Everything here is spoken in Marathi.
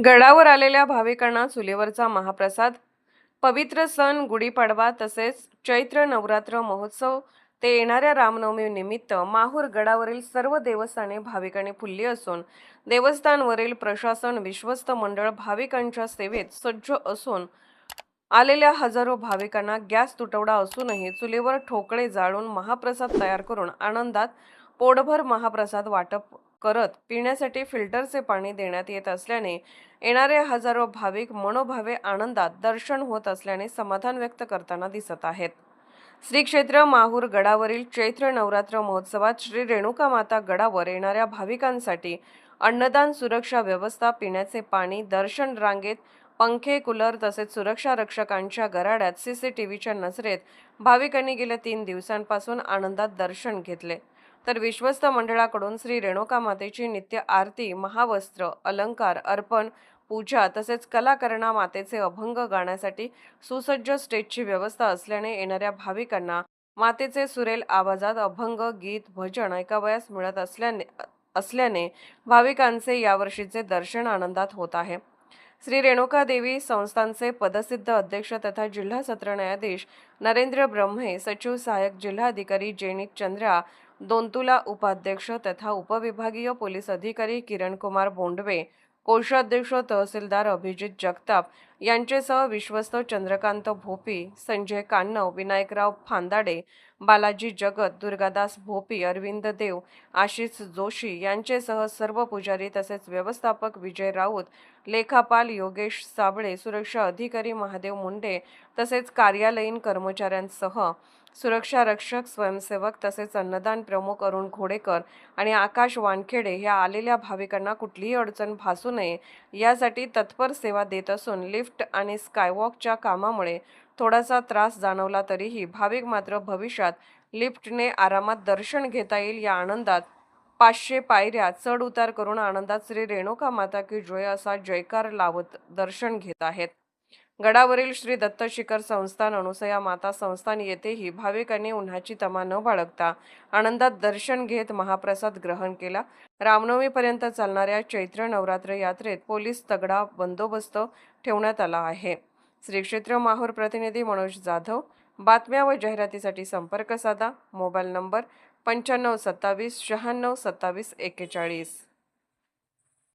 गडावर आलेल्या भाविकांना चुलीवरचा महाप्रसाद. पवित्र सण गुढीपाडवा तसेच चैत्र नवरात्र महोत्सव ते येणाऱ्या रामनवमी निमित्त माहूर गडावरील सर्व देवस्थाने भाविकांनी फुलली असून देवस्थानवरील प्रशासन विश्वस्त मंडळ भाविकांच्या सेवेत सज्ज असून आलेल्या हजारो भाविकांना गॅस तुटवडा असूनही चुलीवर ठोकळे जाळून महाप्रसाद तयार करून आनंदात पोटभर महाप्रसाद वाटप करत पिण्यासाठी फिल्टरचे पाणी देण्यात येत असल्याने येणारे हजारो भाविक मनोभावे आनंदात दर्शन होत असल्याने समाधान व्यक्त करताना दिसत आहेत। श्री क्षेत्र माहूर गडावरील चैत्र नवरात्र महोत्सवात श्री रेणुका माता गडावर येणाऱ्या भाविकांसाठी अन्नदान, सुरक्षा व्यवस्था, पिण्याचे पाणी, दर्शन रांगेत पंखे, कूलर तसेच सुरक्षा रक्षकांच्या गराड्यात सीसीटीव्हीच्या नजरेत भाविकांनी गेल्या 3 दिवसांपासून आनंदात दर्शन घेतले। तर विश्वस्त मंडळाकडून श्री रेणुका मातेची नित्य आरती, महावस्त्र, अलंकार, अर्पण, पूजा तसेच कलाकरणा मातेचे अभंग गाण्यासाठी सुसज्ज स्टेजची व्यवस्था असल्याने येणाऱ्या भाविकांना मातेचे सुरेल आवाजात अभंग, गीत, भजन ऐकावयास मिळत असल्याने भाविकांचे यावर्षीचे दर्शन आनंदात होत आहे। श्री रेणुका देवी संस्थानचे पदसिद्ध अध्यक्ष तथा जिल्हा सत्र न्यायाधीश नरेंद्र ब्रह्मे, सचिव सहाय्यक जिल्हाधिकारी जेनिक चंद्रा दोंतुला, उपाध्यक्ष तथा उपविभागीय पोलीस अधिकारी किरण कुमार बोंडवे, कोषाध्यक्ष तहसीलदार अभिजित जगताप यांचेसह विश्वस्त चंद्रकांत भोपी, संजय कान्नव, विनायकराव फांदाडे, बालाजी जगत, दुर्गादास भोपी, अरविंद देव, आशिष जोशी यांचेसह सर्व पुजारी तसेच व्यवस्थापक विजय राऊत, लेखापाल योगेश साबळे, सुरक्षा अधिकारी महादेव मुंडे तसेच कार्यालयीन कर्मचाऱ्यांसह सुरक्षा रक्षक, स्वयंसेवक तसेच अन्नदान प्रमुख अरुण घोडेकर आणि आकाश वानखेडे ह्या आलेल्या भाविकांना कुठलीही अडचण भासू नये यासाठी तत्पर सेवा देत असून लिफ्ट आणि स्कायवॉकच्या कामामुळे थोडासा त्रास जाणवला तरीही भाविक मात्र भविष्यात लिफ्टने आरामात दर्शन घेता येईल या आनंदात 500 पायऱ्या चढ उतार करून आनंदात श्री रेणुका माता की जय असा जयकार लावत दर्शन घेत आहेत। गडावरील श्री दत्त शिखर संस्थान, अनुसया माता संस्थान येथेही भाविकांनी उन्हाची तमा न बाळगता आनंदात दर्शन घेत महाप्रसाद ग्रहण केला। रामनवमीपर्यंत चालणाऱ्या चैत्र नवरात्र यात्रेत पोलीस तगडा बंदोबस्त ठेवण्यात आला आहे। श्री क्षेत्र माहूर प्रतिनिधी मनोज जाधव। बातम्या व जाहिरातीसाठी संपर्क साधा। Mobile number 95 27 96 27 41।